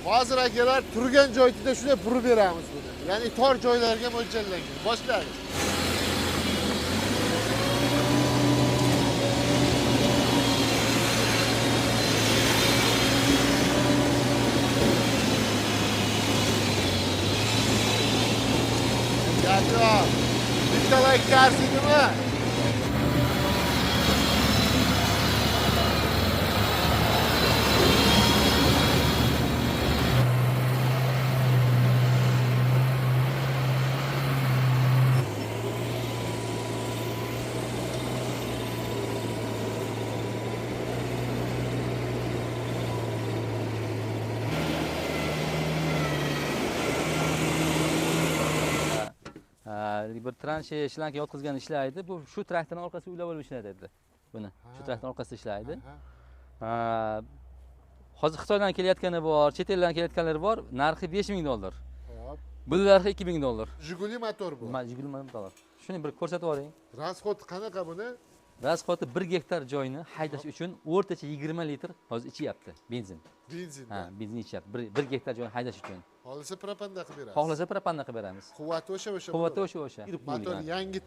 Hozir akalar turgan joyida shunday burib beramiz buni. Ya'ni tor joylarga mo'ljallangan. Boshlaymiz. Gel. Bitta like karsidimi? Bir tranşe shlanka yotqizgan ishlaydi. Bu shu traktorning orqasiga uylab olib ishlatadi buni. Shu traktorning orqasida ishlaydi. Hozir Xitoydan kelayotgani bor, chet eldan kelayotganlari bor. Narxi $5000. Hop. Bu narxi $2000. Jiguli motor bu. Jiguli motor. Shuni bir ko'rsatib yuboring. Rasxod qanaqa buni? Rasxodi 1 gektar joyni haydash uchun o'rtacha 20 litr hozir ichyapti benzin. Benzin. Ha, benzin ichyapti. 1 gektar joyni haydash uchun. Xohlasa propanda qilib beramiz. Xohlasa propanda qilib beramiz. Quvvati o'sha. Quvvati o'sha. Motor yangi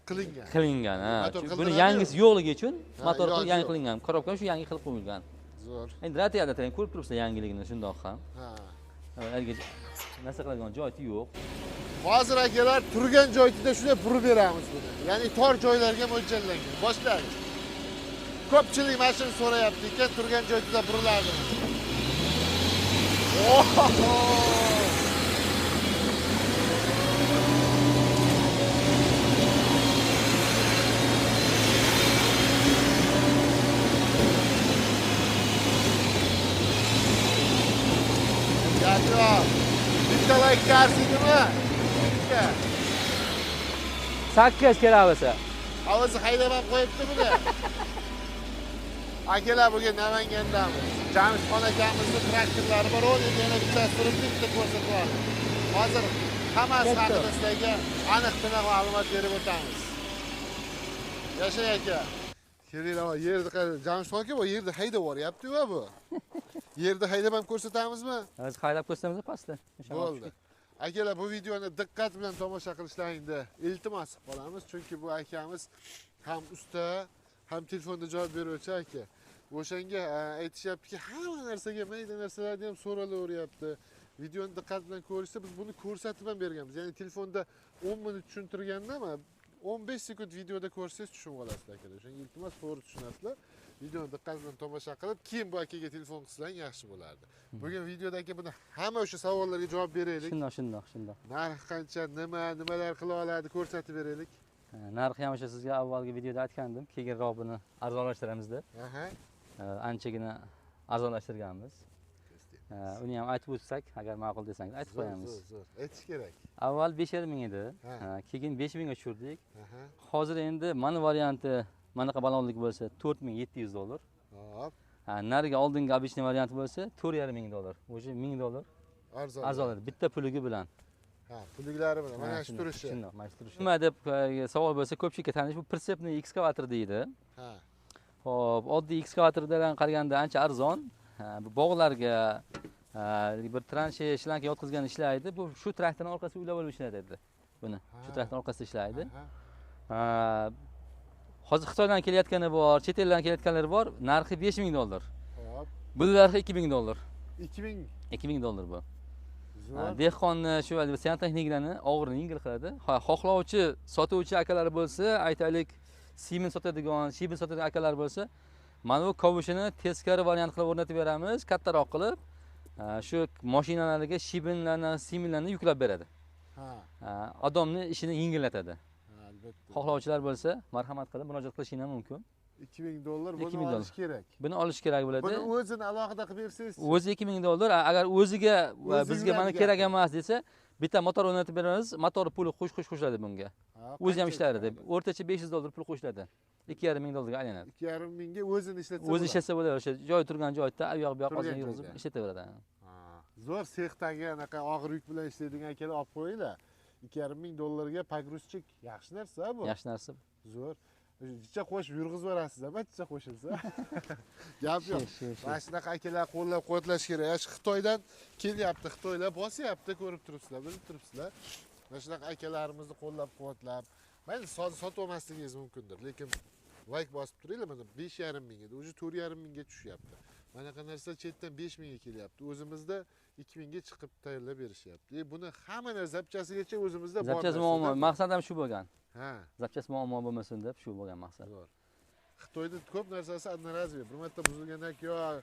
qilingan. Qilingan, ha. Motor Buni yangisi yo'qligi uchun motor yangi yo'q. qilingan. Korobkani shu yangi qilib qo'yilgan. Zo'r. Endi ratiyada tang ko'rib turibsiz yangiligini shundoq ham. Ha. Haligi narsa qiladigan joyi yo'q. Hozir akalar turgan joyida shunday burib beramiz buni. Ya'ni tor joylarga mo'ljallangan. Boshlaymiz. Ko'pchilik mana shuni so'rayapti ekan, turgan joyida buriladi. Gel. Bitta like karsidimi? 8 kelavasi. Havosi haydab qo'yibdi buni. Akalar bugun Namangandamiz. Jamshidxon akamizning traktorlari bor, o'zi yana bittasi turibdi, bitta ko'rsatib oldim. Hozir hammasi haqida sizlarga aniq-tiniq ma'lumot berib o'tamiz. Yashang aka. Kelinglar, yerda Jamshidxon aka bu yerda haydab boryapti-ku bu. Yerda haydab ham ko'rsatamizmi? Hozir haydab ko'rsatamiz pastda. Bo'ldi. Akalar bu videoni diqqat bilan tomosha qilishlaringni iltimos qilamiz, chunki bu akamiz ham usta, ham telefonda javob beruvchi aka. O'shanga aytishyaptiki, hamma narsaga mayda narsalarni ham so'ralaveryapti. Videoni diqqat bilan ko'rishsa, biz buni ko'rsatib ham berganmiz. Ya'ni telefonda 10 minut tushuntirganda ama 15 sekund videoda ko'rsangiz tushunib olasizlar akalar. O'shanga iltimos to'g'ri tushunasizlar. Videoni diqqat bilan tomosha qilib, keyin bu akaga telefon qilsalaring yaxshi bo'lardi. Bugun videodagi buni hamma o'sha savollarga javob beraylik. Shundoq. Narx qancha, nimalar qila oladi ko'rsatib beraylik. Narxi ham o'sha sizga avvalgi videoda aytgandim. Keyinroq buni arzonlashtiramiz deb. Anchagina arzonlashtirganmiz. Uni ham aytib o'tsak, agar ma'qul desangiz aytib qo'yamiz. Zo'r. Aytish kerak. Avval 5,5 edi. Keyin 5,000 ga tushirdik. Hozir endi mana varianti manaqa balonlik bo'lsa $4700. Hop. Nariga oldingi обычный varianti bo'lsa $4,500. O'sha $1000 arzonladi bitta puliga bilan. Puliklari bilan mana shu turishi. Shundoq, mana shu turishi. Nima deb savol bo'lsa, ko'pchilikka tanish bu pritsepniy ekskavator deydi. Xo'p, oddiy ekskavatordan qaraganda ancha arzon. Bu bog'larga bir tranşe shlanka yotqizgan ishlaydi. Bu shu traktorning orqasiga uylab olib ishlatadi buni. Shu traktorning orqasida ishlaydi. Hozir Xitoydan kelayotgani bor, chet eldan kelayotganlari bor. Narxi $5000. Hop. Bu narxi $2000. 2000 bu. Dehqonni shu santexniklarni og'irini yengil qiladi. Xohlovchi sotuvchi akalar bo'lsa, aytaylik, Siemens sotadigan, Shibin sotadigan akalar bo'lsa, mana bu kavushini teskari variant qilib o'rnatib beramiz, kattaroq qilib. Shu mashinalarga Shibinlarni, Siemenslarni yuklab beradi. Odamni ishini yengillatadi. Xohlovchilar bo'lsa, marhamat qilib murojaat qilishingiz mumkin. $2000 buni olish kerak. Buni olish kerak bo'ladi. Buni o'zini alohida qilib bersangiz. O'zi $2000, agar o'ziga bizga mana kerak emas desa, bitta motor o'rnatib beramiz, motor puli qo'shiladi bunga. O'zi ham ishlaydi deb. O'rtacha $500 pul qo'shiladi. $2500 ga aylanadi. 2500 ga o'zini ishlatsa o'zi ishlatsa bo'ladi. O'sha joy turgan joyda u yoq bu yoq ozgina yurgizib ishlataveradi. Zo'r sexdagi anaqa og'ir yuk bilan ishlaydigan akalar olib qo'yinglar. $2500 ga pogruzchik yaxshi narsa bu. Yaxshi narsa. Zo'r. Jicha qo'shib yurg'izib yuborasiz, ama jicha qo'shilsa. Gap yo'q. Mana shunaqa akalar qo'llab-quvvatlash kerak. Shu Xitoydan kelyapti, Xitoylar bosyapti, ko'rib turibsizlar, bilib turibsizlar. Mana shunaqa akalarimizni qo'llab-quvvatlab, mayli sotib olmasligingiz mumkindir, lekin like bosib turinglar, mana 5,5 mingga, o'zi 4,5 mingga tushyapti. Mana qanaqa narsa chetdan 5 mingga kelyapti. O'zimizda 2 mingga chiqib tayyorlab berishyapti. Buni hamma narsa zapchasigacha o'zimizda bor. Zapchasi muammo, maqsad ham shu bo'lgan. Ha. Zapchasi muammo bo'lmasin deb shu bo'lgan maqsad. Xitoyda ko'p narsasi одноразовый. Bir marta buzilgandan keyin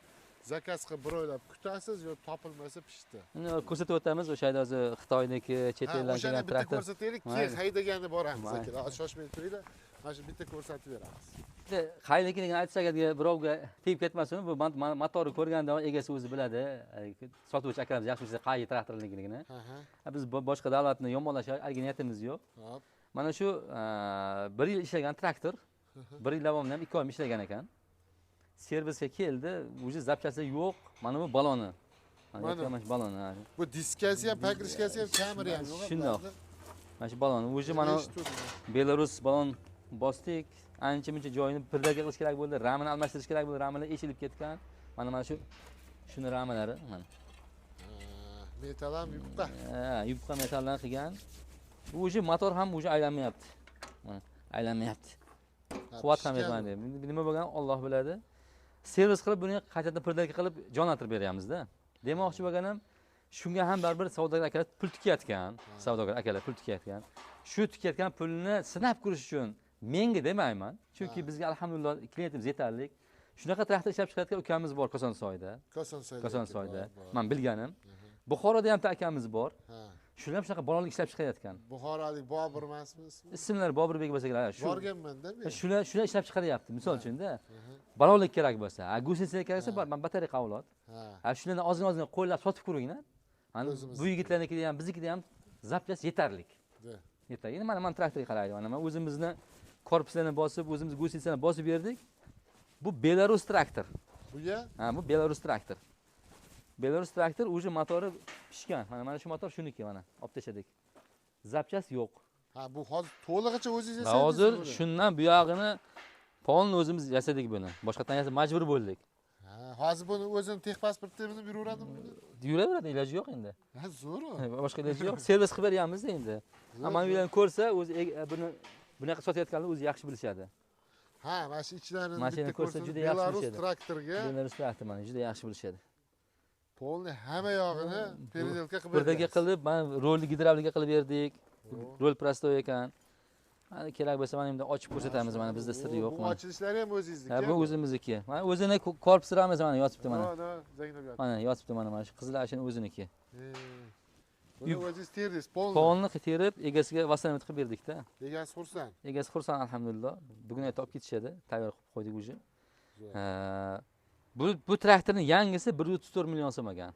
zakaz qilib bir oylab kutasiz, yo topilmasa pishdi. Uni ko'rsatib o'tamiz, o'sha yerda o'zi Xitoyniki, chet eldan kelgan bitta ko'rsataylik, keyin haydagani boramiz akalar. Shoshmay turinglar. Mana shu bitta ko'rsatib beramiz. Qaynikiligini aytsak agar birovga tegib ketmasin, bu motorni ko'rgandan egasi o'zi biladi. Sotuvchi akalarimiz yaxshi bilsa qaysi traktorligini. Biz boshqa davlatni yomonlashga niyatimiz yo'q. Hop. Mana shu 1 yil ishlagan traktor, 1 yil davomida ham 2 oy ishlagan ekan. Servisga keldi, uje zapchasi yo'q. Mana bu baloni. Mana shu baloni. Bu diskasi ham, pakrishkasi ham, kameri ham yo'q. Shundoq. Mana shu balon, uje mana Belarus balon bosdik. Ancha-muncha joyini pirdaga qilish kerak bo'ldi, ramini almashtirish kerak bo'ldi, ramilar eshilib ketgan. Mana shuni ramalari mana. Metal ham yupqa. Yupqa metaldan qilgan. Uje motor ham aylanmayapti. Mana aylanmayapti. Quvvat ham bermadi. Nima bo'lgan Alloh biladi. Servis qilib buni qaytadan pirdaga qilib jonlantirib beryapmiz-da. Demoqchi bo'lganim, shunga ham baribir savdogar akalar pul tikayotgan, savdogar akalar pul tikayotgan. Shu tikayotgan pulni sinab ko'rish uchun menga demayman, chunki bizga alhamdulillah klientimiz yetarli. Shunaqa traktor ishlab chiqarayotgan ukamiz bor Kosonsoyda. Kosonsoyda. Men bilganim. Buxoroda ham akamiz bor. Shular ham shunaqa balolik ishlab chiqarayotgan. Buxorolik Bobur emasmi? Ismlari Boburbek bo'lsa kerak. Borganman-da men. Shular ishlab chiqaryapti, misol uchun-da. Balolik kerak bo'lsa, gusinsa kerak bo'lsa, men batareya avlod. Shularni ozgina qo'llab sotib ko'ringlar. Mana bu yigitlarnikida ham, biznikida ham zapchas yetarli. Yetarli. Mana traktorga qaraydi. Mana o'zimizni korpuslarni bosib, o'zimiz gusinsani bosib berdik. Bu Belarus traktor. Bu-ya? Bu Belarus traktor. Belarus traktor uje motori pishgan. Mana shu motor shuniki mana, olib tashladik. Zapchas yo'q. Bu hozir to'lig'icha o'zingiz yasadingiz. Hozir shundan bu yog'ini polni o'zimiz yasadik buni. Boshqadan yasab majbur bo'ldik. Hozir buni o'zim texpasportini yuraveradimi? Yuraveradi, iloji yo'q endi. Zo'r. Boshqa iloji yo'q. Servis qilib beryapmiz endi. Mana ularni ko'rsa, o'zi buni bunaqa sotayotganlar o'zi yaxshi bilishadi. Mana shu ichlarini bitta ko'rsa juda yaxshi bilishadi. Belarus traktorga. Belarus traktor mana juda yaxshi bilishadi. Polni hamma yog'ini peridelka qilib berdik. Birdaga qilib, mana rolni gidravlika qilib berdik. Rol prostoy ekan. Mana kerak bo'lsa mana endi ochib ko'rsatamiz, mana bizda sir yo'q. Bu ochilishlari ham o'zingizniki. Bu o'zimizniki. Mana o'zini korpuslarimiz mana yotibdi mana. Mana yotibdi mana shu qizil ashina o'ziniki. Buni o'zingiz terdingiz, polni. Polni terib, egasiga vasalat qilib berdik-da. Egasi xursand. Egasi xursand alhamdulillah. Bugun aytib olib ketishadi, tayyor qilib qo'ydik uje. Bu traktorning yangisi 134 million so'm ekan.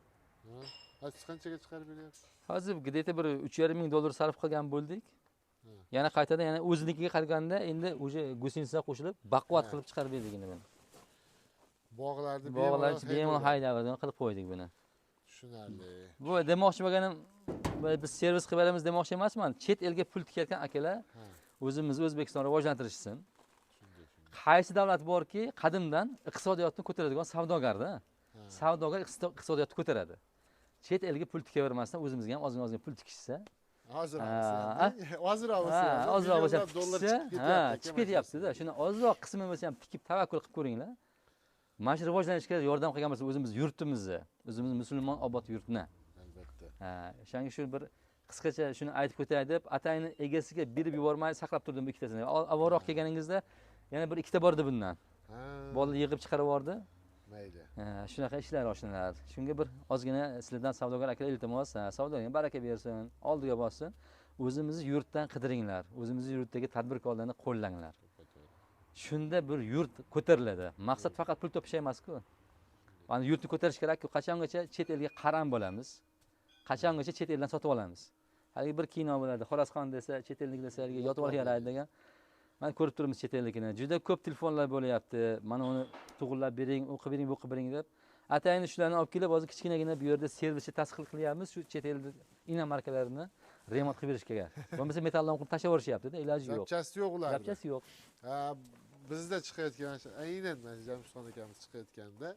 Hozir qanchaga chiqarib beryapsiz? Hozir где-то bir 3,5 ming dollar sarf qilgan bo'ldik. Yana qaytadan yana o'zinikiga qaraganda endi uje gusinsa qo'shilib, baquvvat qilib chiqarib berdik endi buni. Bog'larni bemalol haydab qilib qo'ydik buni. Tushunarli. Bu demoqchi bo'lganim, biz servis qilib beramiz demoqchi emasman. Chet elga pul tikayotgan akalar o'zimiz O'zbekiston rivojlantirishsin. Qaysi davlat borki, qadimdan iqtisodiyotni ko'taradigan savdogarda. Savdogar iqtisodiyotni ko'taradi. Chet elga pul tikavermasdan o'zimizga ham ozgina pul tikishsa, ozroq bo'lsa dollar chiqib ketyapti-da. Shuni ozroq qismini bo'lsa ham tikib tavakkul qilib ko'ringlar. Mana shu rivojlanishga yordam qilgan bo'lsa o'zimiz yurtimizni, o'zimiz musulmon obod yurtni. Albatta. O'shanga shu bir qisqacha shuni aytib o'tay deb, atayni egasiga berib yubormay saqlab turdim bu ikkitasini. Avvalroq kelganingizda yana bir ikkita bor edi bundan. Bolalar yig'ib chiqarib yubordi. Mayli. Shunaqa ishlar oshnalar. Shunga bir ozgina sizlardan savdogar akalar iltimos, savdoga baraka bersin, oldiga bossin. O'zimizni yurtdan qidiringlar, o'zimizni yurtdagi tadbirkorlarni qo'llanglar. Shunda bir yurt ko'tariladi. Maqsad faqat pul topish emas-ku. Mana yurtni ko'tarish kerak-ku. Qachongacha chet elga qaram bo'lamiz? Qachongacha chet eldan sotib olamiz? Hali bir kino bo'ladi. Xorasxon desa, chet elliklarga yotib olgan degan. Mana ko'rib turibmiz chet ellikini. Juda ko'p telefonlar bo'layapti. Mana uni to'g'irlab bering, o'qib bering, bu qilib bering deb. Atayni shularni olib kelib, hozir kichkinagina bu yerda servisni tasdiq qilyapmiz. Shu chet elda inomarkalarini remont qilib berish kerak. Bo'lmasa metalldan qurib tashlab yuborishyapti-da, iloji yo'q. Zapchasti yo'q ularda. Zapchasi yo'q. Ha, bizda chiqayotgan aynan mana Jamshidxon akamiz chiqayotganda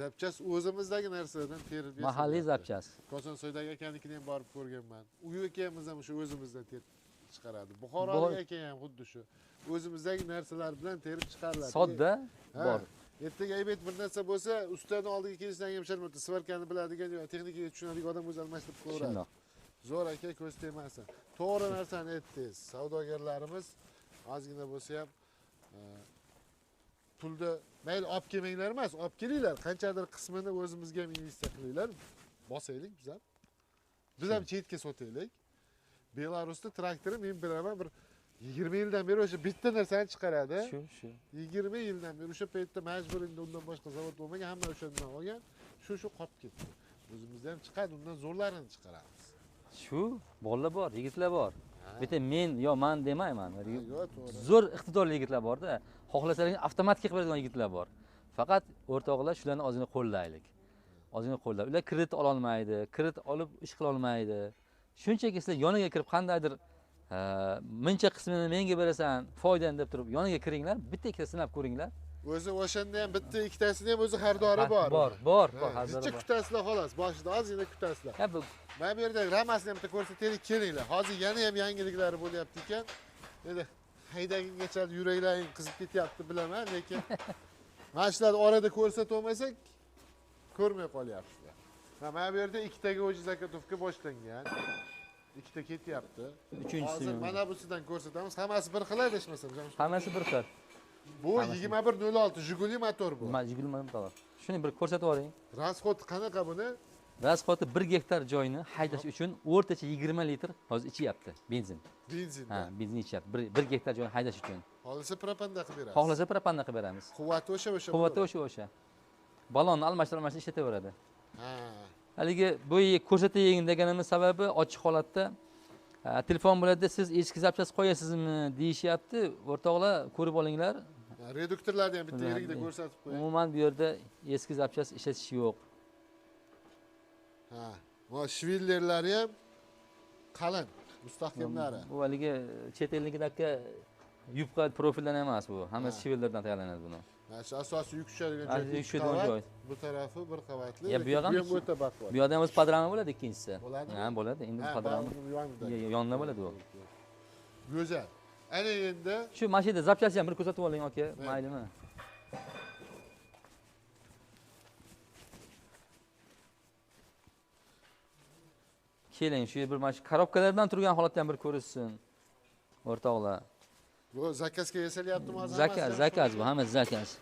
zapchas o'zimizdagi narsalardan terib yasalyapti. Mahalliy zapchas. Kosonsoydagi akanikini ham borib ko'rganman. Uy akamiz ham shu o'zimizdan terib chiqaradi. Buxorolik aka ham xuddi shu. O'zimizdagi narsalar bilan terib chiqariladi. Sodda bor. Ertaga aybet bir narsa bo'lsa, ustani oldiga kelishdan ham sharmanda svarkani biladigan yo texnikaga tushunadigan odam o'zi almashtirib qo'yadi. Shundoq. Zo'r aka, ko'z tegmasin. To'g'ri narsani aytdingiz. Savdogarlarimiz ozgina bo'lsa ham pulni mayli olib kelmanglar emas, olib kelinglar. Qanchadir qismini o'zimizga ham investitsiya qilinglar. Bosaylik biz ham. Biz ham chetga sotaylik. Belarusda traktori men bilaman bir 20 yildan beri o'sha bitta narsani chiqaradi. Shu. 20 yildan beri o'sha paytda majburingda undan boshqa zavod bo'lmagan, hamma o'shandan olgan. Shu qolib ketdi. O'zimizda ham chiqadi, undan zo'rlarini chiqaramiz. Shu bolalar bor, yigitlar bor. Bitta men yo men demayman. Yo'q, to'g'ri. Zo'r iqtidorli yigitlar bor-da. Xohlasangiz avtomatik qilib beradigan yigitlar bor. Faqat o'rtoqlar shularni ozgina qo'llaylik. Ozgina qo'llab. Ular kredit ola olmaydi, kredit olib ish qila olmaydi. Shunchaki sizlar yoniga kirib qandaydir muncha qismini menga berasan, foydani deb turib yoniga kiringlar, bitta ikkita sinab ko'ringlar. O'zi o'shanda ham bitta ikkitasini ham o'zi xaridori bor. Bor, Bitta kutasizlar xolos, boshida ozgina kutasizlar. Ha bu Mana bu yerdagi ramasini ham bitta ko'rsataylik, kelinglar. Hozir yana ham yangiliklari bo'lyapti ekan. Endi haydagingacha yuraklaring qizib ketyapti bilaman, lekin mana shularni orada ko'rsata olmasak ko'rmay qolyapsizlar. Mana bu yerda ikkitaga o'jiz zakatovka boshlangan. Ikkita ketyapti. Uchinchisi. Hozir mana busidan ko'rsatamiz. Hammasi bir xil adashmasam. Hammasi bir xil. Bu 2106 Jiguli motor bu. Jiguli motor. Shuni bir ko'rsatib yuboring. Rasxod qanaqa buni? Rasxoti 1 gektar joyni haydash uchun o'rtacha 20 litr hozir ichyapti benzin. Benzin. Ha, benzin ichyapti. 1 gektar joyni haydash uchun. Xohlasa propanda qilib beramiz. Xohlasa propanda qilib beramiz. Quvvati o'sha. Quvvati o'sha. Balonni almashtirib ishlataveradi. Ha. Haligi bu ko'rsataylik deganimiz sababi ochiq holatda telefon bo'ladi, siz eski zapchas qo'yasizmi deyishyapti. O'rtoqlar, ko'rib olinglar. Reduktorlarni ham bitta yerida ko'rsatib qo'ying. Umuman bu yerda eski zapchas ishlatish yo'q. Ha, va shvillerlari ham qalin, mustahkamlari. Bu haligi chet ellikdagi yupqa profildan emas bu. Hammasi shvillerdan tayyorlanadi buni. Mana shu asosiy yuk tushadigan Yuk tushadigan joy. Bu tarafi bir qavatli. Bu yoq ham o'ta baquvvat. Bu yoqda ham o'z padrami bo'ladi ikkinchisi. Bo'ladimi? Ha, bo'ladi. Endi padrami yonida bo'ladi u. Go'zal. Ana endi shu mashinada zapchasini ham bir ko'rsatib oling aka, maylimi? Keling, shu bir mana shu korobkalardan turgan holatda ham bir ko'rishsin. O'rtoqlar. bu zakazga yasalyaptimi hozir? Zakaz bu, hammasi zakaz.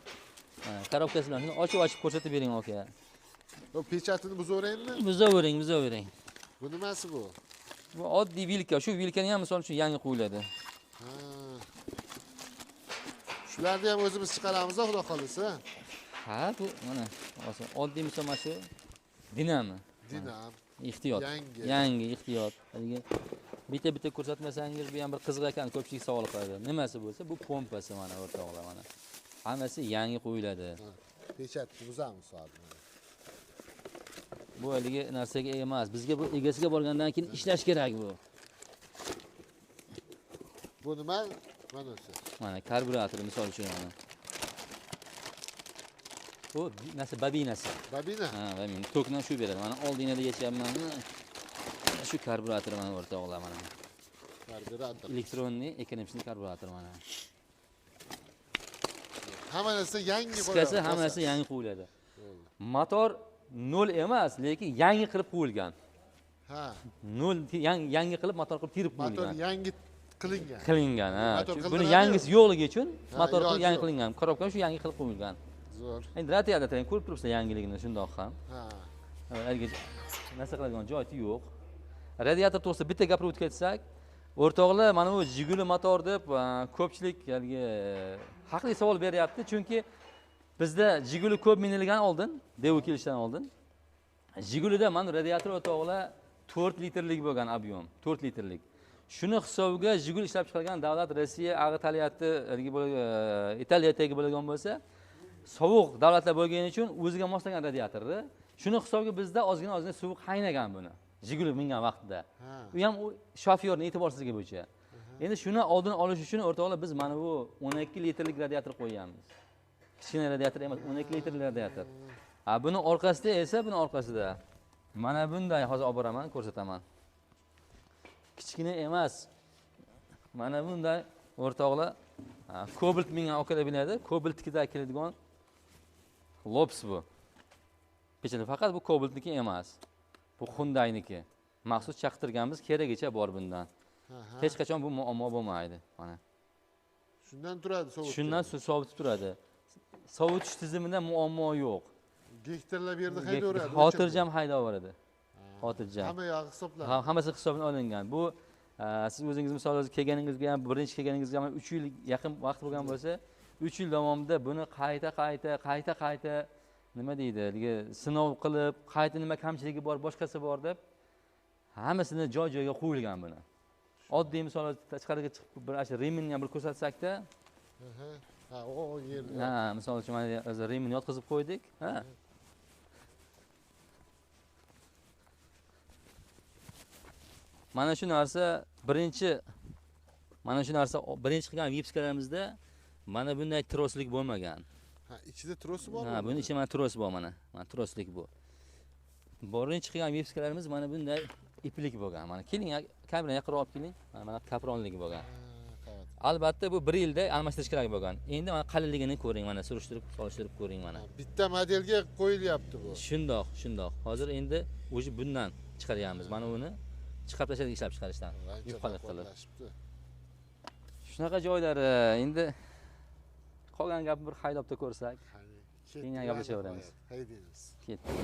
Korobkasi bilan shuni ochib ko'rsatib bering aka. Bu pechatini buzaveraymi? Buzavering. Bu nimasi bu? Bu oddiy vilka. Shu vilkani ham misol uchun yangi qo'yiladi. Ha. Shularni ham o'zimiz chiqaramiz, xudo xolisa. Ha, bu mana oddiy misol mana shu dinami. Dinam. Ehtiyot. Yangi ehtiyot. Haligi bitta ko'rsatmasangiz bu ham bir qiziq ekan, ko'pchilik savol qiladi. Nimasi bo'lsa, bu pompasi mana o'rtoqlar mana. Hammasi yangi qo'yiladi. Pechatni buzamiz hozir. Bu haligi narsaga emas. Bizga bu egasiga borgandan keyin ishlash kerak bu. Bu nima? Mana shu. Mana karburator misol uchun mana. Bu narsa babinasi. Babina? Ha, babina. Tokni shu beradi. Mana oldingda yechyapman. Shu karburator mana o'rtoqlar mana. Karburator. Elektronniy ekonomik karburator mana. Hamma narsa yangi qo'yiladi. Qisqasi hammasi yangi qo'yiladi. Motor 0 emas, lekin yangi qilib qo'yilgan. Ha. 0 yangi qilib motor qilib tirib qo'yilgan. Motor yangi qilingan. Qilingan, ha. Motor Buni yangisi yo'qligi uchun motor yangi yo'q. qilingan. Korobka shu yangi qilib qo'yilgan. Zo'r. Endi radiator tang ko'rib turibsizlar yangiligini shundoq ham. Ha. Haligi narsa qiladigan joyi yo'q. Radiator to'g'risida bitta gapirib o'tib ketsak, o'rtoqlar mana bu Jiguli motor deb ko'pchilik haligi haqli savol beryapti, chunki bizda Jiguli ko'p minilgan oldin, Devu kelishdan oldin. Jigulida mana radiator o'rtoqlar 4 litrlik bo'lgan ob'yom, 4 litrlik. Shuni hisobiga Jiguli ishlab chiqargan davlat Rossiya, Italiyati, Italiyadagi bo'lgan bo'lsa, sovuq davlatlar bo'lgani uchun o'ziga moslagan radiatorni. Shuni hisobiga bizda ozgina suv qaynagan buni. Jiguli mingan vaqtida. Ha. U ham shofyorning e'tiborsizligi bo'yicha. Endi shuni oldini olish uchun o'rtoqlar biz mana bu 12 litrlik radiator qo'yganmiz. Kichkina radiator emas, 12 litrli radiator. Buni orqasida esa, buni orqasida mana bunday hozir olib boraman, ko'rsataman. Kichkina emas. Mana bunday o'rtoqlar, Cobalt mingan okalar biladi. Cobaltnikida keladigan Lops bu. Pechani faqat bu Cobaltniki emas. Bu Hyundai'niki. Maxsus chaqtirganmiz, keragicha bor bundan. Hech qachon bu muammo bo'lmaydi. Mana. Shundan turadi sovutib. Shundan sovutib turadi. Sovutish tizimida muammo yo'q. Gektarlab yerda haydaveradi. Xotirjam haydaveradi. Xotirjam. Hamma yog'i hisoblanadi. Hammasi hisobdan olingan. Bu siz o'zingiz misol kelganingizga ham, birinchi kelganingizga ham 3 yil yaqin vaqt bo'lgan bo'lsa, 3 yil davomida buni qayta nima deydi, sinov qilib, qayta nima kamchiligi bor, boshqasi bor deb hammasini joy-joyiga qo'yilgan buni. Oddiy misol tashqariga chiqib bir ash reminni ham bir ko'rsatsakda, o yerda. misol uchun mana hozir remin yotqizib qo'ydik, Mana shu narsa birinchi qilgan vipskalarimizda mana bunday troslik bo'lmagan. Ichida trosi bormi? Buni ichida mana tros bor mana. Mana troslik bu. Birinchi qilgan vipskalarimiz mana bunday iplik bo'lgan. Mana keling, kamerani yaqinroq olib keling. Mana kapronlik bo'lgan. Albatta bu 1 yilda almashtirish kerak bo'lgan. Endi mana qalinligini ko'ring, mana surishtirib, solishtirib ko'ring mana. Bitta modelga qo'yilyapti bu. Shundoq. Hozir endi o'zi bundan chiqaryapmiz. Mana uni chiqarib tashladik ishlab chiqarishdan. Yupqalik qilib. Shunaqa joylari endi qolgan gapni bir haydobda ko'rsak, keyin gaplashaveramiz. Haydaymiz. Ketdik.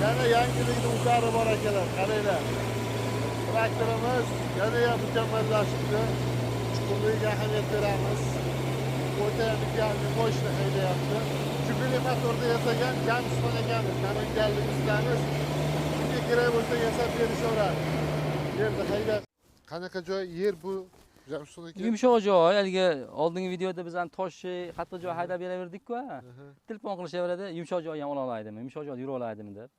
Yana yangilikni uklari bor akalar, qaranglar. Traktorimiz yana ham mukammallashibdi. Chuqurligiga ahamiyat beramiz. O'ta mukammal moshina haydayapti. Chuqurli motorda yasagan Jamshidxon akamiz, namanganliklarimiz kimga kerak bo'lsa yasab berishaveradi. Yerda haydab. Qanaqa joy yer bu Jamshidxon aka? Yumshoq joy, haligi oldingi videoda biz ham toshchi, qattiq joy haydab beraverdik-ku. Telefon qilishaveradi, yumshoq joy ham ola oladimi, yumshoq joyda yura oladimi deb.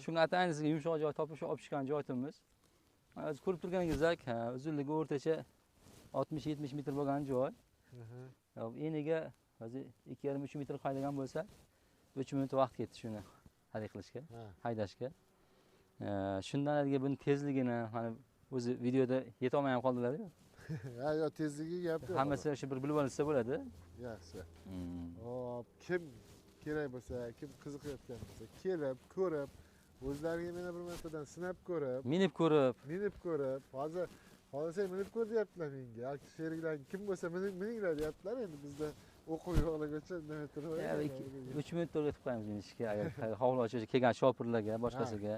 Shunga atayin sizga yumshoq joy topib olib chiqqan joyimiz. Hozir ko'rib turganingizdek, uzunligi o'rtacha 60-70 metr bo'lgan joy. Eniga hozir 2,5-3 metr haydagan bo'lsa, 3 minut vaqt ketdi shuni qilishga, haydashga. Shundan haligi buni tezligini, mana o'zi videoda yeta olmay ham qoldilar-ku. Yo, tezligi gap yo'q. Hammasi shu bir bilib olsa bo'ladi. Yaxshi. Hop, kim kerak bo'lsa, kim qiziqayotgan bo'lsa, kelib, ko'rib, o'zlariga mena bir martadan sinab ko'rib, Minib ko'rib, hozir xohlasak minib ko'r deyaptilar menga. Yoki sheriklar kim bo'lsa mininglar deyaptilar. Endi bizda o'quv yo'qligicha nima turib 3 minut o'rgatib qo'yamiz minishga, agar hovlovchi kelgan shopirlarga, boshqasiga.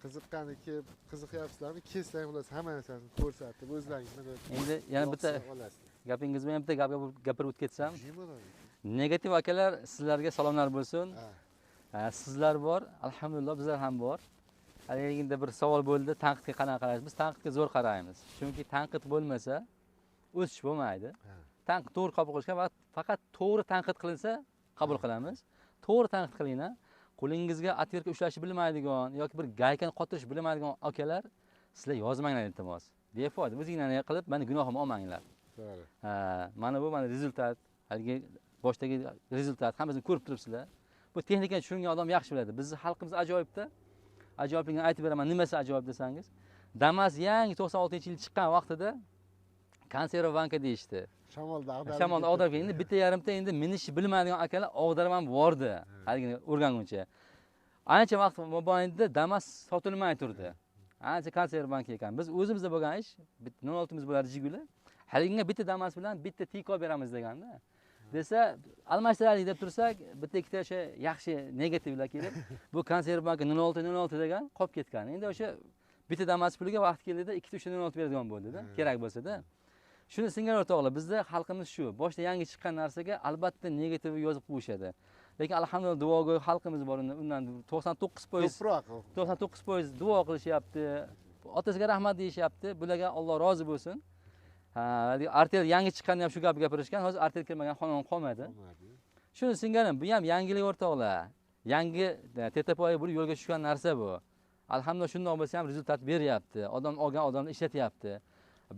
Qiziqqani kelib, qiziqyapsizlarmi? Kelsang xullas hamma narsani ko'rsatib, o'zlaringiz Endi yana bitta gapingiz bilan bitta gap gapirib o'tib ketsam. Negativ akalar, sizlarga salomlar bo'lsin. Sizlar bor, alhamdulillah bizlar ham bor. Endi bir savol bo'ldi, tanqidga qanaqa qaraysiz? Biz tanqidga zo'r qaraymiz. Chunki tanqid bo'lmasa, o'sish bo'lmaydi. Tanqid to'g'ri qabul qilishga va faqat to'g'ri tanqid qilinsa qabul qilamiz. To'g'ri tanqid qilinglar. Qo'lingizga atverka ushlashni bilmaydigan yoki bir gaykani qotirishni bilmaydigan akalar, sizlar yozmanglar iltimos. Befoyda o'zinglarni qilib, meni gunohimni olmanglar. To'g'ri. Mana bu rezultat, haligi boshdagi rezultat hammasini ko'rib turibsizlar. Bu texnikani tushungan odam yaxshi biladi. Bizning xalqimiz ajoyibda. Ajoyibligini aytib beraman. Nimasi ajoyib desangiz, Damas yangi 96-yil chiqqan vaqtida konservanka deyishdi. Shamolda ag'darib, endi bitta yarimta endi minishni bilmaydigan akalar ag'darib ham bordi. Haligini o'rganguncha. Ancha vaqt mobaynida Damas sotilmay turdi. Ancha konservbank ekan. Biz o'zimizda bo'lgan ish 06 miz bo'lardi Jiguli. Haliginga bitta Damas bilan bitta Tiko beramiz deganda. Desa, almashtiraylik deb tursak, bitta ikkita o'sha yaxshi negativlar kelib, bu konservbank 06 degan qolib ketgan. Endi o'sha bitta Damas puliga vaqt keldida ikkita 306 beradigan bo'ldi-da, kerak bo'lsa-da. Shuni singari o'rtoqlar, bizda xalqimiz shu. Boshda yangi chiqqan narsaga albatta negativ yozib qo'yishadi. Lekin alhamdulillah duogo'y xalqimiz bor, undan 99% Ko'proq. 99% duo qilishyapti. Otasiga rahmat deyishyapti. Bularga Alloh rozi bo'lsin. Artel yangi chiqqanda ham shu gapni gapirishgan. Hozir Artel kirmagan xonadon qolmadi. Shuni singanim, bu ham yangilik o'rtoqlar. Yangi tetapoyi bo'lib yo'lga tushgan narsa bu. Alhamdulillah shundoq bo'lsa ham rezultat beryapti. Odam olgan odamni ishlatyapti.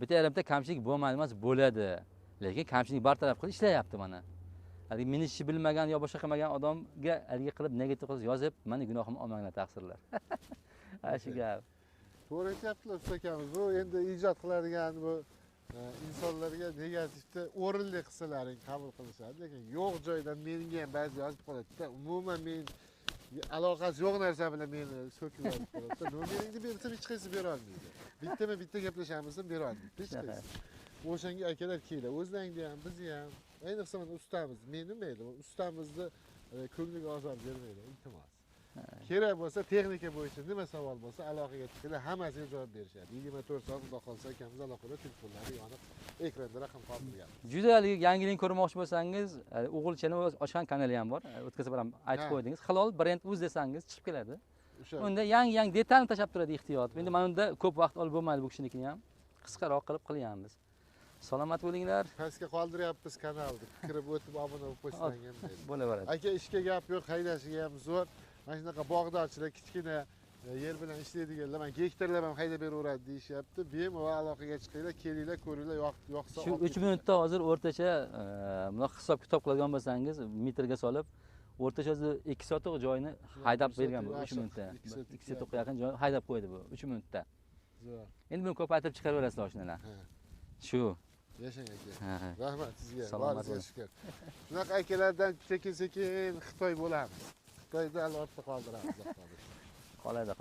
Bitta yarimta kamchilik bo'lmaydi emas, bo'ladi. Lekin kamchilik bartaraf qilib ishlayapti mana. Hali meni ish bilmagan yo boshqa qilmagan odamga haligi qilib negativ qilib yozib, meni gunohim olmanglar taqsirlar. Shu gap. To'g'ri aytyaptilar usta akamiz. Bu endi ijod qiladigan bu insonlarga negativni o'rinli qilsalaring qabul qilishadi, lekin yo'q joydan menga ham ba'zi yozib qoladi-da. Umuman men aloqasi yo'q narsa bilan meni so'kib yozib qoladi. Nomeringni bersam hech qaysi bera olmaydi. Bitta gaplashamiz bera olmaydi. Hech qaysi. O'shanga akalar keldi. O'zlaringda ham, bizni ham, ayniqsa mana ustamiz, men nimaydi, ustamizni ko'ngliga ozor bermaydi, iltimos. Kerak bo'lsa texnika bo'yicha nima savol bo'lsa aloqaga chiqinglar, hammasiga javob berishadi. 24 soat xudo qolsa akamiz aloqada telefonlari yonib, ekranda raqam qoldirgan. Juda yangilik ko'rmoqchi bo'lsangiz, o'g'ilchani ochgan kanali ham bor. O'tkazib ham aytib qo'ydingiz. Halol brend uz desangiz chiqib keladi. Unda yangi detalni tashab turadi ehtiyot. Endi mana unda ko'p vaqt olib bo'lmaydi bu kishinikini ham. Qisqaroq qilib qilyapmiz. Salomat bo'linglar. Pastga qoldiryapmiz kanalni. Kirib o'tib obuna bo'lib qo'ysangiz deydi. Bo'laveradi. Aka ishga gap yo'q, haydashiga ham zo'r. Mana shunaqa bog'dorchilar, kichkina yer bilan ishlaydiganlar, mana gektarlab ham haydab beraveradi deyishyapti. Bemalol aloqaga chiqinglar, kelinglar, ko'ringlar, yoqsa. Shu 3 minutda hozir o'rtacha bunaqa hisob-kitob qiladigan bo'lsangiz, metrga solib, o'rtacha o'zi 2 sotiq joyni haydab bergan bu 3 minutda. 2 sotiqqa yaqin joy haydab qo'ydi bu 3 minutda. Zo'r. Endi buni ko'paytirib chiqaraverasizlar oshnalar. Shu. Yashang aka. Rahmat sizga. Salomat bo'ling. Shukr. Shunaqa akalardan sekin-sekin Xitoy bo'lamiz. Xitoyda ortda qoldiramiz. Qoladi.